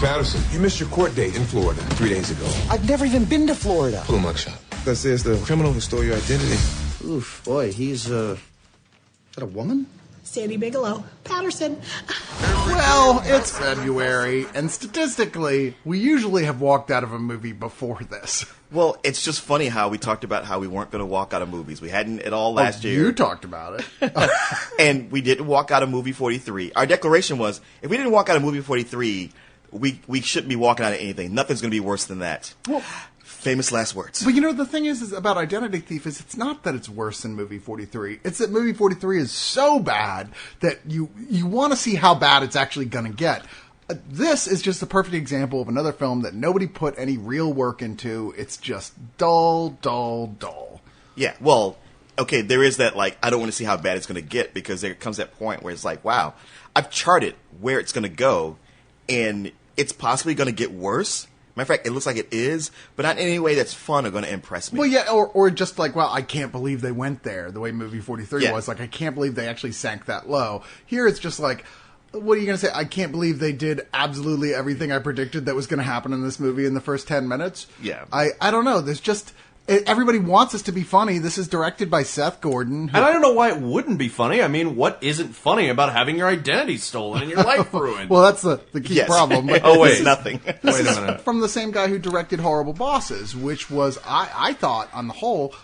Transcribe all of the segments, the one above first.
Patterson, you missed your court date in Florida 3 days ago. I've never even been to Florida. Pull a mugshot. That says the criminal who stole your identity. Oof, boy, he's, is that a woman? Sandy Bigelow, Patterson. Well, it's February, and statistically, we usually have walked out of a movie before this. Well, it's just funny how we talked about how we weren't going to walk out of movies. We hadn't at all last year. You talked about it. And we didn't walk out of movie 43. Our declaration was, if we didn't walk out of movie 43, we shouldn't be walking out of anything. Nothing's going to be worse than that. Well, famous last words. But you know, the thing is about Identity Thief is it's not that it's worse than movie 43. It's that movie 43 is so bad that you want to see how bad it's actually going to get. This is just a perfect example of another film that nobody put any real work into. It's just dull, dull, dull. Yeah, well, okay, there is that, like, I don't want to see how bad it's going to get, because there comes that point where it's like, wow, I've charted where it's going to go, and it's possibly going to get worse. Matter of fact, it looks like it is, but not in any way that's fun or going to impress me. Well, yeah, or just like, well, I can't believe they went there, the way movie 43 was. Like, I can't believe they actually sank that low. Here it's just like, what are you going to say? I can't believe they did absolutely everything I predicted that was going to happen in this movie in the first 10 minutes. Yeah. I don't know. There's just... Everybody wants this to be funny. This is directed by Seth Gordon. And I don't know why it wouldn't be funny. I mean, what isn't funny about having your identity stolen and your life ruined? Well, that's the key problem. But oh, wait. Nothing. This is from the same guy who directed Horrible Bosses, which was, I thought, on the whole...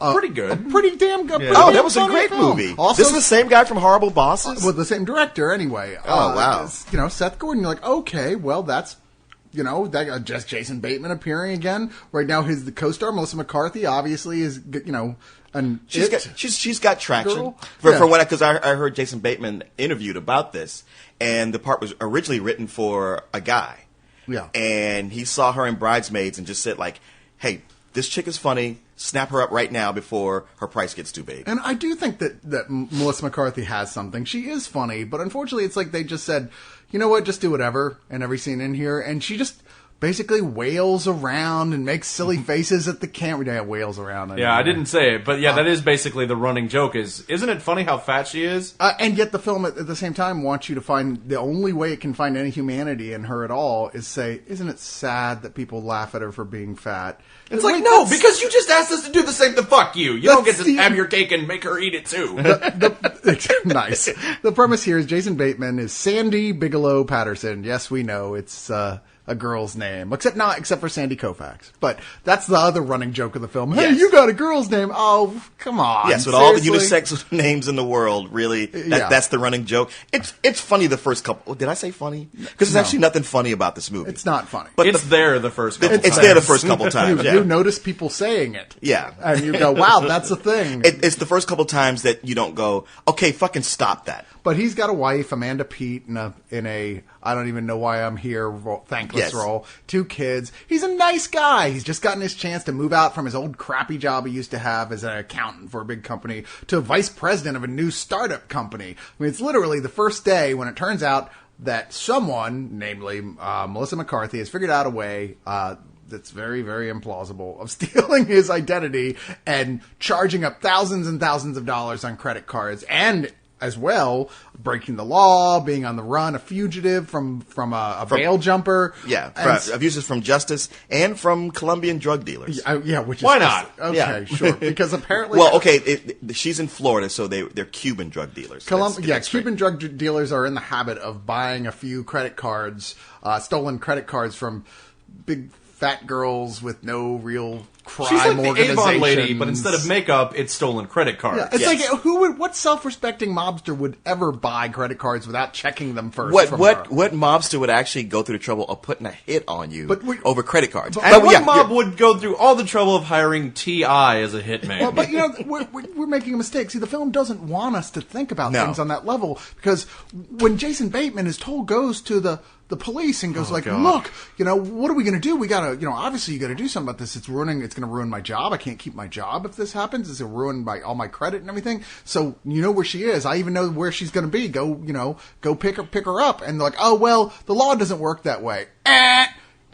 pretty good. Pretty damn good. Yeah. That was a great movie. Also, this is the same guy from Horrible Bosses? Well, the same director, anyway. Oh, wow. You know, Seth Gordon, you're like, okay, well, that's... You know, that just Jason Bateman appearing again. Right now, the co-star, Melissa McCarthy, obviously is, you know, she's got traction. Because I heard Jason Bateman interviewed about this, and the part was originally written for a guy. Yeah. And he saw her in Bridesmaids and just said, like, hey, this chick is funny. Snap her up right now before her price gets too big. And I do think that Melissa McCarthy has something. She is funny, but unfortunately it's like they just said, you know what, just do whatever in every scene in here. And she just basically wails around and makes silly faces at the camera. Yeah, wails around. Anyway. Yeah, I didn't say it, but yeah, that is basically the running joke isn't it funny how fat she is? And yet the film at the same time wants you to find, the only way it can find any humanity in her at all is say, isn't it sad that people laugh at her for being fat? It's like, no, because you just asked us to do the same thing. Fuck you. You don't get to have your cake and make her eat it too. Nice. The premise here is Jason Bateman is Sandy Bigelow Patterson. Yes, we know it's a girl's name, except for Sandy Koufax. But that's the other running joke of the film. Hey, you got a girl's name? Oh, come on. Yes, with all the unisex names in the world, really, that's the running joke. It's funny the first couple. Did I say funny? Because there's actually nothing funny about this movie. It's not funny. But it's there the first couple times. It's there the first couple times. You notice people saying it. Yeah. And you go, wow, that's a thing. It's the first couple times that you don't go, okay, fucking stop that. But he's got a wife, Amanda Peet, in a I don't even know why I'm here thankless role. 2 kids. He's a nice guy. He's just gotten his chance to move out from his old crappy job he used to have as an accountant for a big company to vice president of a new startup company. I mean, it's literally the first day when it turns out that someone, namely Melissa McCarthy, has figured out a way that's very, very implausible of stealing his identity and charging up thousands and thousands of dollars on credit cards and as well, breaking the law, being on the run, a fugitive from a bail jumper. Yeah, abuses from justice and from Colombian drug dealers. Which is why not? Okay, sure. Because apparently, well, okay, she's in Florida, so they're Cuban drug dealers. Cuban drug dealers are in the habit of buying a few credit cards, stolen credit cards from big fat girls with no real crime She's like organizations. the Avon lady, but instead of makeup, it's stolen credit cards. Yeah, it's like what self-respecting mobster would ever buy credit cards without checking them first? What mobster would actually go through the trouble of putting a hit on you over credit cards? And what mob would go through all the trouble of hiring T.I. as a hitman? Well, but you know, we're making a mistake. See, the film doesn't want us to think about things on that level, because when Jason Bateman goes to the police and goes look, you know, what are we going to do? We got to, you know, obviously you got to do something about this. It's going to ruin my job. I can't keep my job if this happens. It's going to ruin all my credit and everything. So you know where she is. I even know where she's going to be. Go pick her up. And they're like, oh, well, the law doesn't work that way.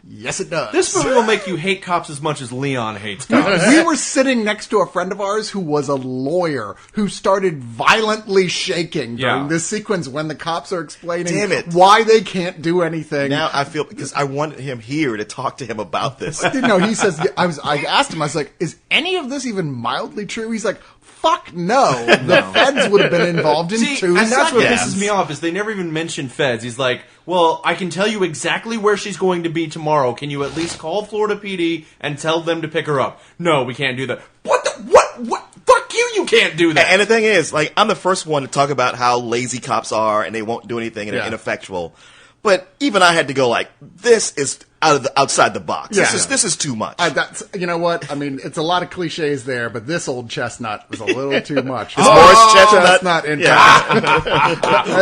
Yes, it does. This movie will make you hate cops as much as Leon hates cops. We were sitting next to a friend of ours who was a lawyer who started violently shaking during this sequence when the cops are explaining why they can't do anything. Now I feel, because I wanted him here to talk to him about this. No, he says, I asked him, I was like, is any of this even mildly true? He's like, fuck no. The feds would have been involved in 2 seconds. And that's what pisses me off, is they never even mention feds. He's like, well, I can tell you exactly where she's going to be tomorrow. Can you at least call Florida PD and tell them to pick her up? No, we can't do that. What? Fuck you, you can't do that. And the thing is, like, I'm the first one to talk about how lazy cops are and they won't do anything and they're ineffectual. But even I had to go like, this is outside the box. Yeah. This is too much. That's, you know what? I mean, it's a lot of cliches there, but this old chestnut was a little too much. Morris Chestnut in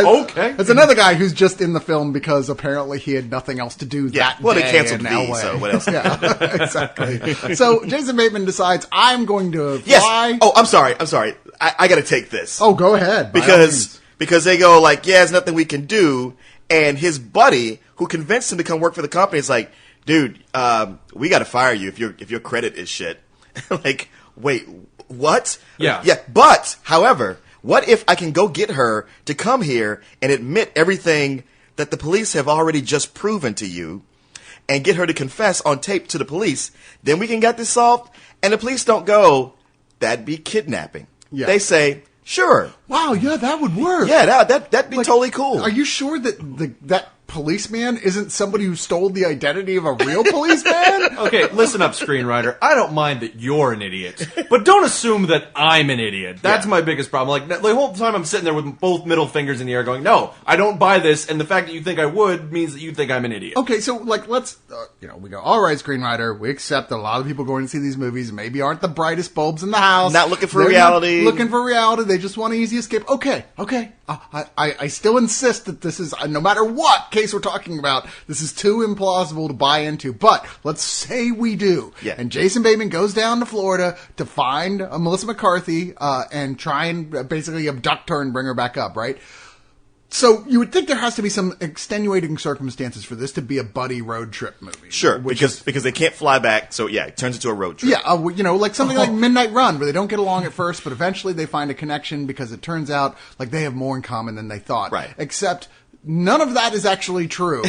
Okay. It's another guy who's just in the film because apparently he had nothing else to do that day. Well, they canceled in V, LA. so what else? Yeah, exactly. So Jason Bateman decides, I'm going to Yes. fly. Oh, I'm sorry. I got to take this. Oh, go ahead. Because they go like, yeah, there's nothing we can do. And his buddy, who convinced him to come work for the company, is like, dude, we got to fire you if your credit is shit. Like, wait, what? Yeah. Yeah. But, however, what if I can go get her to come here and admit everything that the police have already just proven to you, and get her to confess on tape to the police? Then we can get this solved. And the police don't go, that'd be kidnapping. Yeah. They say, sure. Wow, yeah, that would work. Yeah, that'd be totally cool. Are you sure that that policeman isn't somebody who stole the identity of a real policeman? Okay, listen up, screenwriter. I don't mind that you're an idiot, but don't assume that I'm an idiot. That's my biggest problem. Like, the whole time I'm sitting there with both middle fingers in the air going, no, I don't buy this, and the fact that you think I would means that you think I'm an idiot. Okay, so, like, let's, we go, all right, screenwriter, we accept that a lot of people going to see these movies maybe aren't the brightest bulbs in the house. Not looking for They're reality. Not looking for reality. They just want an easy escape. Okay. I still insist that this is, no matter what case we're talking about, this is too implausible to buy into. But let's say we do. Yeah. And Jason Bateman goes down to Florida to find Melissa McCarthy and try and basically abduct her and bring her back up, right? So you would think there has to be some extenuating circumstances for this to be a buddy road trip movie. Sure, because they can't fly back, so yeah, it turns into a road trip. Yeah, like something like Midnight Run, where they don't get along at first, but eventually they find a connection because it turns out like they have more in common than they thought. Right. Except none of that is actually true.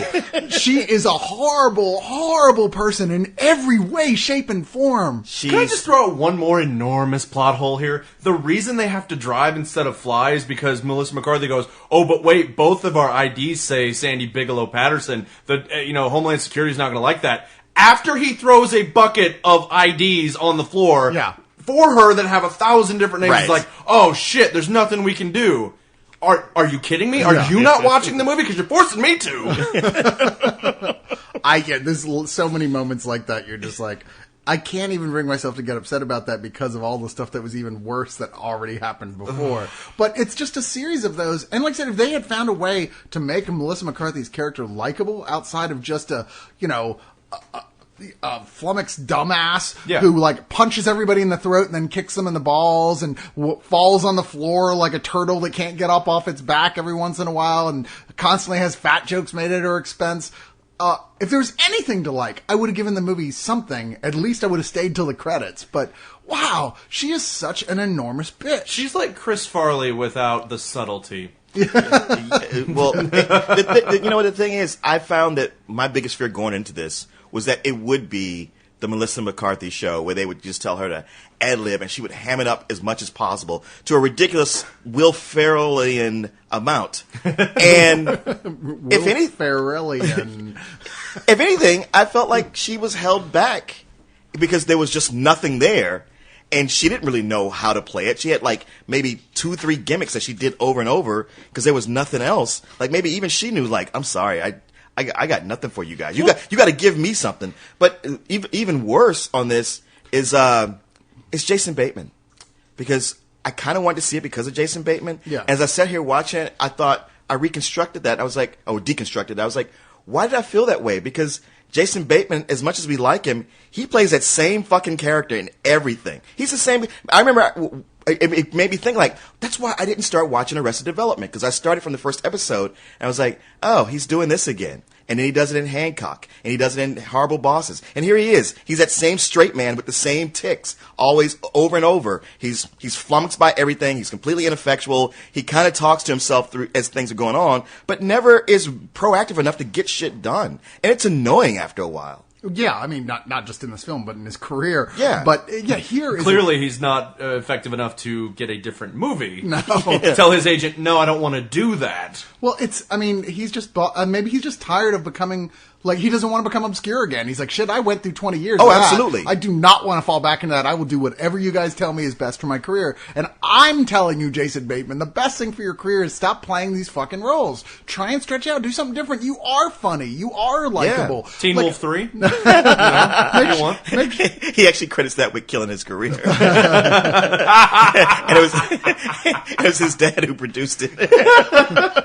She is a horrible, horrible person in every way, shape, and form. Can I just throw out one more enormous plot hole here? The reason they have to drive instead of fly is because Melissa McCarthy goes, oh, but wait, both of our IDs say Sandy Bigelow Patterson. Homeland Security's not going to like that. After he throws a bucket of IDs on the floor for her that have 1,000 different names, Right. it's like, oh shit, there's nothing we can do. Are you kidding me? Are you not watching the movie? Because you're forcing me to. I get there's so many moments like that. You're just like, I can't even bring myself to get upset about that because of all the stuff that was even worse that already happened before. But it's just a series of those. And like I said, if they had found a way to make Melissa McCarthy's character likable outside of just a flummoxed dumbass who like punches everybody in the throat and then kicks them in the balls and falls on the floor like a turtle that can't get up off its back every once in a while and constantly has fat jokes made at her expense. If there was anything to like, I would have given the movie something. At least I would have stayed till the credits. But wow, she is such an enormous bitch. She's like Chris Farley without the subtlety. Well, the thing is, I found that my biggest fear going into this was that it would be the Melissa McCarthy show where they would just tell her to ad-lib and she would ham it up as much as possible to a ridiculous Will Ferrellian amount. And if anything, I felt like she was held back because there was just nothing there. And she didn't really know how to play it. She had like maybe 2-3 gimmicks that she did over and over because there was nothing else. Like maybe even she knew, like, I'm sorry, I got nothing for you guys. You got to give me something. But even worse on this is it's Jason Bateman, because I kind of wanted to see it because of Jason Bateman. Yeah. As I sat here watching it, I thought I reconstructed that. I was like, deconstructed. I was like, why did I feel that way? Because Jason Bateman, as much as we like him, he plays that same fucking character in everything. He's the same. I remember it made me think, like, that's why I didn't start watching Arrested Development, because I started from the first episode and I was like, oh, he's doing this again. And then he does it in Hancock. And he does it in Horrible Bosses. And here he is. He's that same straight man with the same tics, always over and over. He's flummoxed by everything. He's completely ineffectual. He kind of talks to himself through as things are going on, but never is proactive enough to get shit done. And it's annoying after a while. Yeah, I mean, not just in this film, but in his career. Yeah. But, yeah, here is... Clearly, he's not effective enough to get a different movie. No. Tell his agent, no, I don't want to do that. Well, he's just... maybe he's just tired of becoming... Like, he doesn't want to become obscure again. He's like, shit, I went through 20 years Oh, of that. absolutely. I do not want to fall back into that. I will do whatever you guys tell me is best for my career. And I'm telling you, Jason Bateman, the best thing for your career is stop playing these fucking roles. Try and stretch out. Do something different. You are funny. You are likable. Yeah. Teen Wolf 3? He actually credits that with killing his career. And it was his dad who produced it.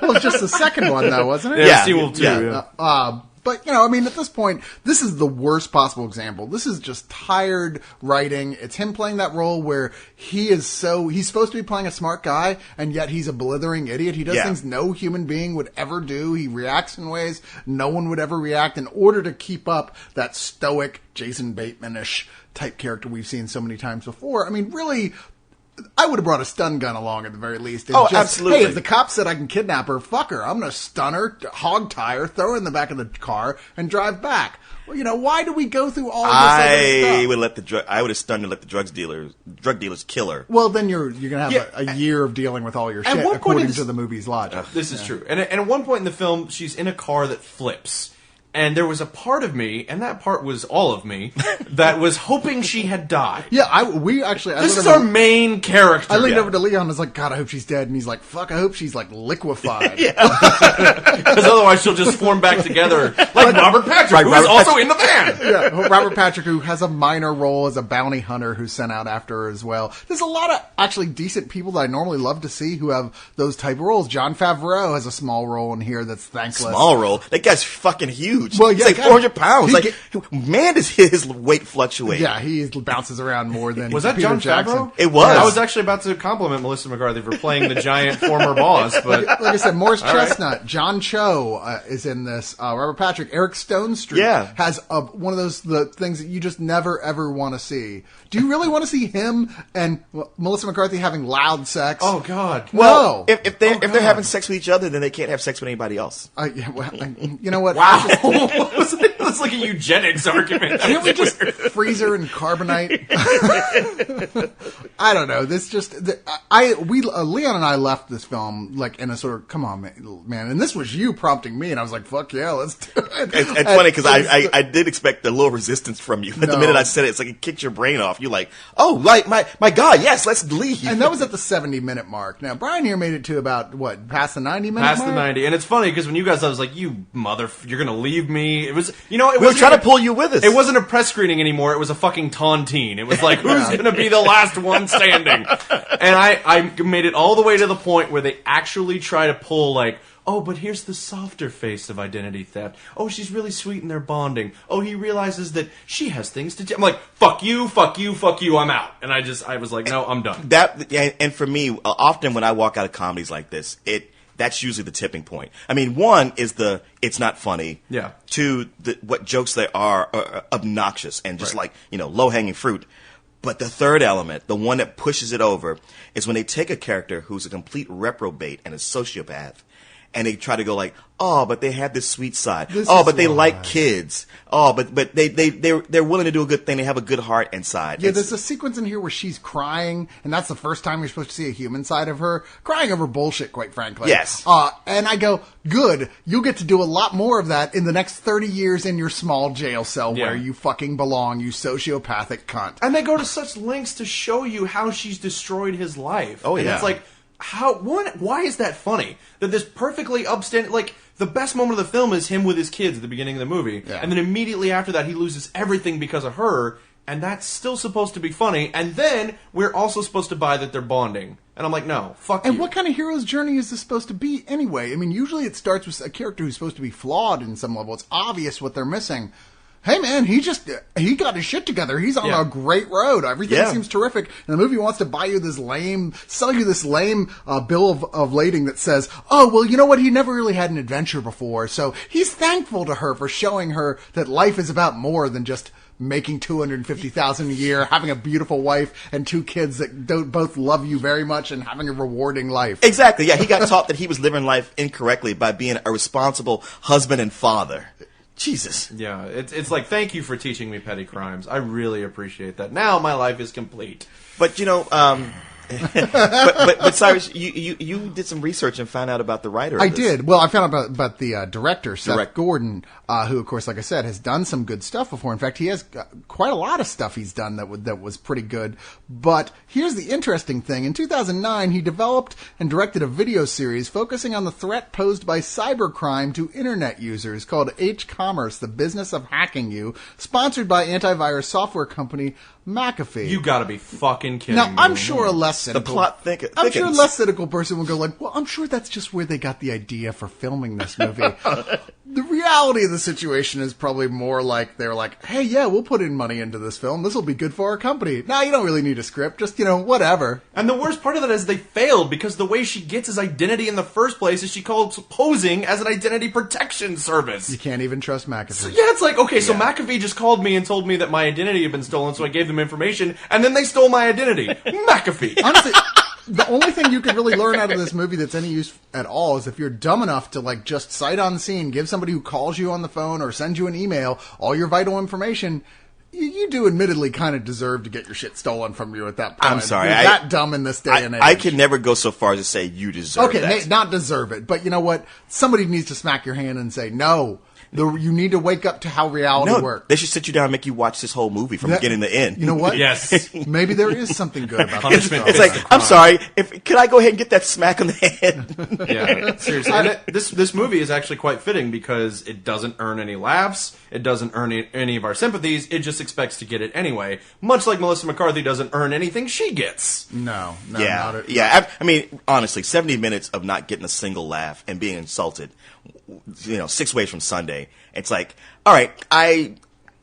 Well, it's just the second one, though, wasn't it? Yeah, Teen Wolf 2, yeah. But, I mean, at this point, this is the worst possible example. This is just tired writing. It's him playing that role where he's supposed to be playing a smart guy, and yet he's a blithering idiot. He does things no human being would ever do. He reacts in ways no one would ever react in order to keep up that stoic Jason Bateman-ish type character we've seen so many times before. I mean, really... I would have brought a stun gun along at the very least. And absolutely. Hey, if the cop said I can kidnap her, fuck her. I'm going to stun her, hog tie her, throw her in the back of the car, and drive back. Well, why do we go through all this other stuff? I would have stunned and let the drug dealers kill her. Well, then you're going to have a year of dealing with all your shit, according to the movie's logic. This is true. And at one point in the film, she's in a car that flips. And there was a part of me, and that part was all of me, that was hoping she had died. Yeah, This is our main character. I leaned over to Leon and was like, God, I hope she's dead. And he's like, fuck, I hope she's like liquefied. Because otherwise she'll just form back together like Robert Patrick, who is also in the van. Yeah, Robert Patrick, who has a minor role as a bounty hunter who's sent out after her as well. There's a lot of actually decent people that I normally love to see who have those type of roles. Jon Favreau has a small role in here that's thankless. Small role? That guy's fucking huge. Well, yeah, he's like 400 pounds. Man, does his weight fluctuate? Yeah, he bounces around more than Was that Peter Jon Jackson. Favreau? It was. I was actually about to compliment Melissa McCarthy for playing the giant former boss, but like I said, Morris Chestnut, John Cho is in this. Robert Patrick, Eric Stone Street has one of those things that you just never ever want to see. Do you really want to see him and Melissa McCarthy having loud sex? Oh God! Well, if they're having sex with each other, then they can't have sex with anybody else. You know what? Wow. That's like a eugenics argument. Can't we just freeze her in carbonite? I don't know. This just Leon and I left this film like in a sort of come on man, and this was you prompting me, and I was like, fuck yeah, let's do it. It's funny because I did expect a little resistance from you. At the minute I said it, it's like it kicked your brain off. You're like, oh, like my God, yes, let's leave. And that was at the 70-minute mark. Now Brian here made it to about past the 90-minute mark. Past the 90, and it's funny because when you guys, I was like, you're gonna leave me. It was, we were trying to pull you with us. It wasn't a press screening anymore. It was a fucking tontine. It was like, who's gonna be the last one standing? And I made it all the way to the point where they actually try to pull like, oh, but here's the softer face of identity theft. Oh, she's really sweet and they're bonding. Oh, he realizes that she has things to do. I'm like, fuck you, fuck you, fuck you, I'm out. And I was like, no, I'm done. And for me, often when I walk out of comedies like this, that's usually the tipping point. I mean, one is it's not funny. Yeah. Two, what jokes they are obnoxious and just low-hanging fruit. But the third element, the one that pushes it over, is when they take a character who's a complete reprobate and a sociopath, and they try to go like, oh, but they have this sweet side. But they like kids. Oh, but they're willing to do a good thing. They have a good heart inside. Yeah, there's a sequence in here where she's crying, and that's the first time you're supposed to see a human side of her. Crying over bullshit, quite frankly. Yes. And I go, good. You'll get to do a lot more of that in the next 30 years in your small jail cell where you fucking belong, you sociopathic cunt. And they go to such lengths to show you how she's destroyed his life. Oh, yeah. And it's like, why is that funny? That this perfectly upstanding, like, the best moment of the film is him with his kids at the beginning of the movie. Yeah. And then immediately after that, he loses everything because of her. And that's still supposed to be funny. And then we're also supposed to buy that they're bonding. And I'm like, no, fuck you. And what kind of hero's journey is this supposed to be anyway? I mean, usually it starts with a character who's supposed to be flawed in some level. It's obvious what they're missing. hey man, he got his shit together. He's on Yeah. a great road. Everything Yeah. seems terrific. And the movie wants to sell you this lame bill of lading that says, oh, well, you know what? He never really had an adventure before. So he's thankful to her for showing her that life is about more than just making $250,000 a year, having a beautiful wife and 2 kids that don't both love you very much and having a rewarding life. Exactly. Yeah, he got taught that he was living life incorrectly by being a responsible husband and father. Jesus. Yeah, it's like, thank you for teaching me petty crimes. I really appreciate that. Now my life is complete. But but Cyrus, you did some research and found out about the writer. I of this. did. Well, I found out about the director, Seth Direct- Gordon, who, of course, like I said, has done some good stuff before. In fact, he has quite a lot of stuff he's done that was pretty good. But here's the interesting thing. In 2009, he developed and directed a video series focusing on the threat posed by cybercrime to internet users called H-Commerce, The Business of Hacking You, sponsored by antivirus software company McAfee. You gotta be fucking kidding Now, me. I'm sure a less cynical... plot I'm sure a thickens. less cynical person will go like, well, I'm sure that's just where they got the idea for filming this movie. The reality of the situation is probably more like they're like, hey, yeah, we'll put in money into this film. This will be good for our company. Now, you don't really need a script. Just, whatever. And the worst part of that is they failed because the way she gets his identity in the first place is she calls posing as an identity protection service. You can't even trust McAfee. Yeah, it's like, okay, so McAfee just called me and told me that my identity had been stolen, so I gave them information, and then they stole my identity. McAfee. Honestly, the only thing you could really learn out of this movie that's any use at all is if you're dumb enough to, just sight unseen, give somebody who calls you on the phone or sends you an email all your vital information. You do admittedly kind of deserve to get your shit stolen from you at that point. I'm sorry, You're that dumb in this day and age. I can never go so far as to say you deserve Okay, that. not deserve it, but you know what? Somebody needs to smack your hand and say, no, you need to wake up to how reality No, works. they should sit you down and make you watch this whole movie from beginning to end. You know what? Yes. Maybe there is something good about this Punishment film. It's like, I'm sorry, could I go ahead and get that smack on the head? Yeah, seriously. And this movie is actually quite fitting because it doesn't earn any laughs, it doesn't earn any of our sympathies, it just expects to get it anyway. Much like Melissa McCarthy doesn't earn anything she gets. No, Yeah, not at yeah. I mean, honestly, 70 minutes of not getting a single laugh and being insulted, 6 ways from Sunday. It's like, all right, I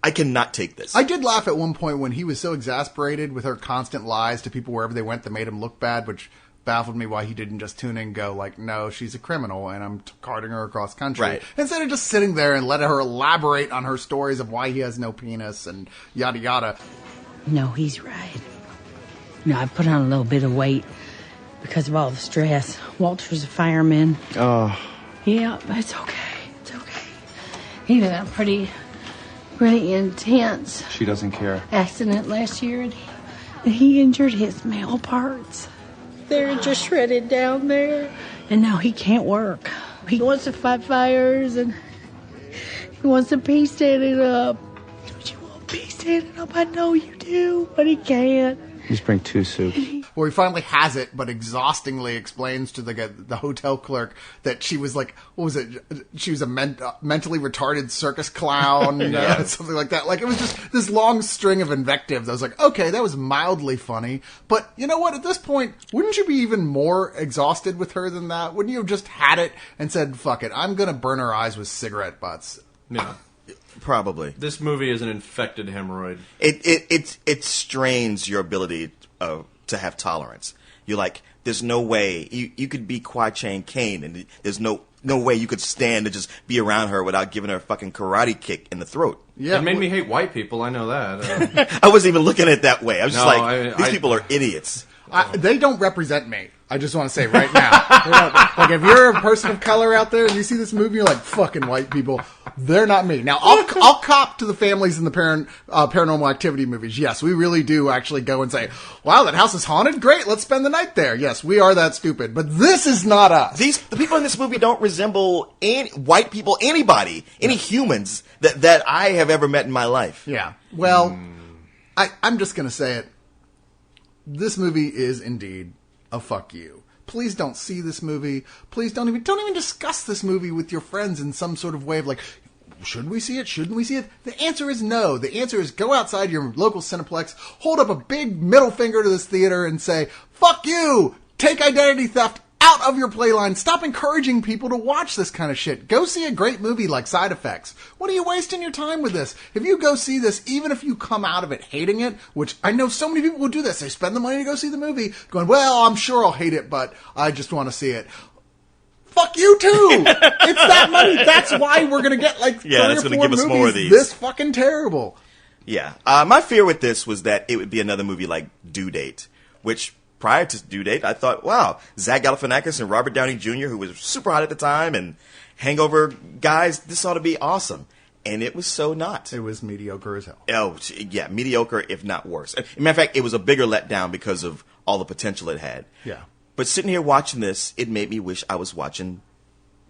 cannot take this. I did laugh at one point when he was so exasperated with her constant lies to people wherever they went that made him look bad, which baffled me why he didn't just tune in and go like, no, she's a criminal and I'm carting her across country. Right. Instead of just sitting there and letting her elaborate on her stories of why he has no penis and yada yada. No, he's right. I put on a little bit of weight because of all the stress. Walter's a fireman. Oh. Yeah, but it's okay. It's okay. He had a pretty intense She doesn't care. accident last year, and he injured his male parts. They're just shredded down there. And now he can't work. He wants to fight fires, and he wants to be standing up. Don't you want to be standing up? I know you do, but he can't. Just bring 2 soups. Where he finally has it, but exhaustingly explains to the hotel clerk that she was like, what was it? She was a mentally retarded circus clown, something like that. Like, it was just this long string of invectives. I was like, okay, that was mildly funny. But you know what? At this point, wouldn't you be even more exhausted with her than that? Wouldn't you have just had it and said, fuck it, I'm going to burn her eyes with cigarette butts? Yeah. Probably. This movie is an infected hemorrhoid. It strains your ability to have tolerance. You're like, there's no way you could be Kwai-Chang Caine, and there's no way you could stand to just be around her without giving her a fucking karate kick in the throat. Yeah, It made me hate white people, I know that. I wasn't even looking at it that way. I was just No, these people are idiots. They don't represent me. I just want to say right now. Like, if you're a person of color out there and you see this movie, you're like, fucking white people. They're not me. Now, I'll cop to the families in the Paranormal Activity movies. Yes, we really do actually go and say, wow, that house is haunted? Great, let's spend the night there. Yes, we are that stupid. But this is not us. The people in this movie don't resemble any white people, anybody, any humans that I have ever met in my life. Yeah. Well, I'm just going to say it. This movie is indeed a fuck you. Please don't see this movie. Please don't even discuss this movie with your friends in some sort of way of like, should we see it? Shouldn't we see it? The answer is no. The answer is go outside your local Cineplex, hold up a big middle finger to this theater and say, fuck you! Take identity theft out of your playline. Stop encouraging people to watch this kind of shit. Go see a great movie like Side Effects. What are you wasting your time with this? If you go see this, even if you come out of it hating it, which I know so many people will do this, they spend the money to go see the movie, going, well, I'm sure I'll hate it, but I just want to see it. Fuck you too! It's that money. That's why we're gonna get like 3 or 4 give us movies more of these. this fucking terrible. Yeah. My fear with this was that it would be another movie like Due Date, which prior to Due Date, I thought, wow, Zach Galifianakis and Robert Downey Jr., who was super hot at the time, and Hangover guys, this ought to be awesome. And it was so not. It was mediocre as hell. Oh, yeah, mediocre, if not worse. As a matter of fact, it was a bigger letdown because of all the potential it had. Yeah. But sitting here watching this, it made me wish I was watching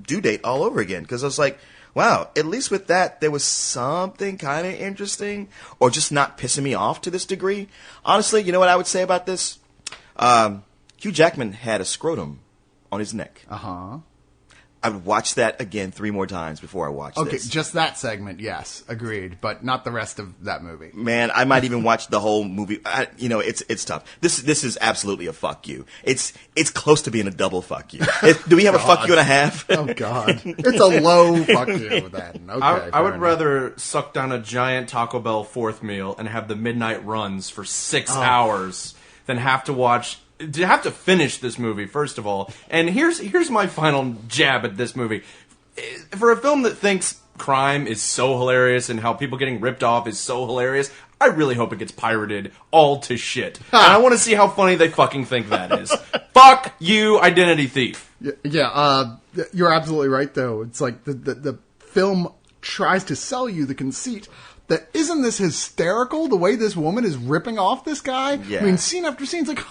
Due Date all over again. Because I was like, wow, at least with that, there was something kind of interesting. Or just not pissing me off to this degree. Honestly, you know what I would say about this? Hugh Jackman had a scrotum on his neck. Uh-huh. I would watch that again 3 more times before I watched this. Okay, just that segment, yes, agreed, but not the rest of that movie. Man, I might even watch the whole movie. It's tough. This is absolutely a fuck you. It's close to being a double fuck you. Do we have a fuck you and a half? Oh God, it's a low fuck you then. Okay, I would rather suck down a giant Taco Bell 4th meal and have the midnight runs for 6 hours than have to finish this movie, first of all. And here's my final jab at this movie. For a film that thinks crime is so hilarious and how people getting ripped off is so hilarious, I really hope it gets pirated all to shit. And I want to see how funny they fucking think that is. Fuck you, Identity Thief. Yeah, you're absolutely right, though. It's like the film tries to sell you the conceit that isn't this hysterical, the way this woman is ripping off this guy? Yeah. I mean, scene after scene, it's like,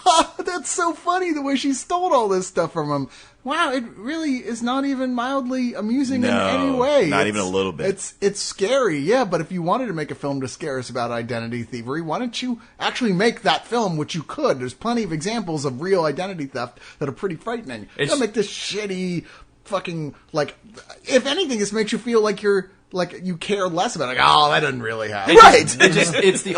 that's so funny, the way she stole all this stuff from him. Wow, it really is not even mildly amusing in any way. Not even a little bit. It's scary, yeah, but if you wanted to make a film to scare us about identity thievery, why don't you actually make that film, which you could? There's plenty of examples of real identity theft that are pretty frightening. You don't make this shitty fucking, like, if anything, this makes you feel like you care less about it. Like, oh, that doesn't really happen. It's the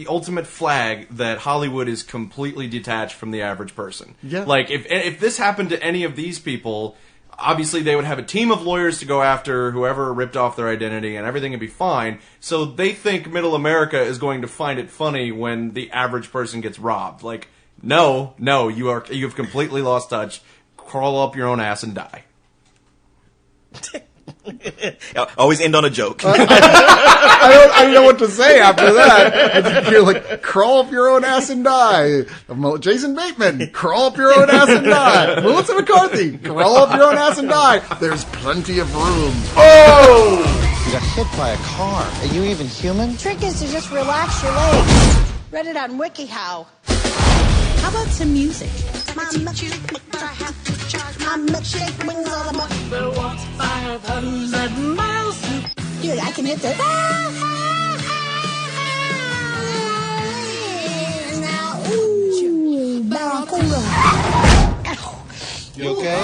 ultimate flag that Hollywood is completely detached from the average person. Yeah. Like, if this happened to any of these people, obviously they would have a team of lawyers to go after whoever ripped off their identity and everything would be fine. So they think middle America is going to find it funny when the average person gets robbed. Like, no, you've completely lost touch. Crawl up your own ass and die. Always end on a joke. I don't know what to say after that. You're like, crawl up your own ass and die. Jason Bateman, crawl up your own ass and die. Melissa McCarthy, crawl up your own ass and die. There's plenty of room. Oh! You got hit by a car. Are you even human? Trick is to just relax your legs. Read it on WikiHow. How about some music? My milkshake wings all about. There walks 500 miles. Dude, I can hit the. Now, ooh, Barracuda. You okay?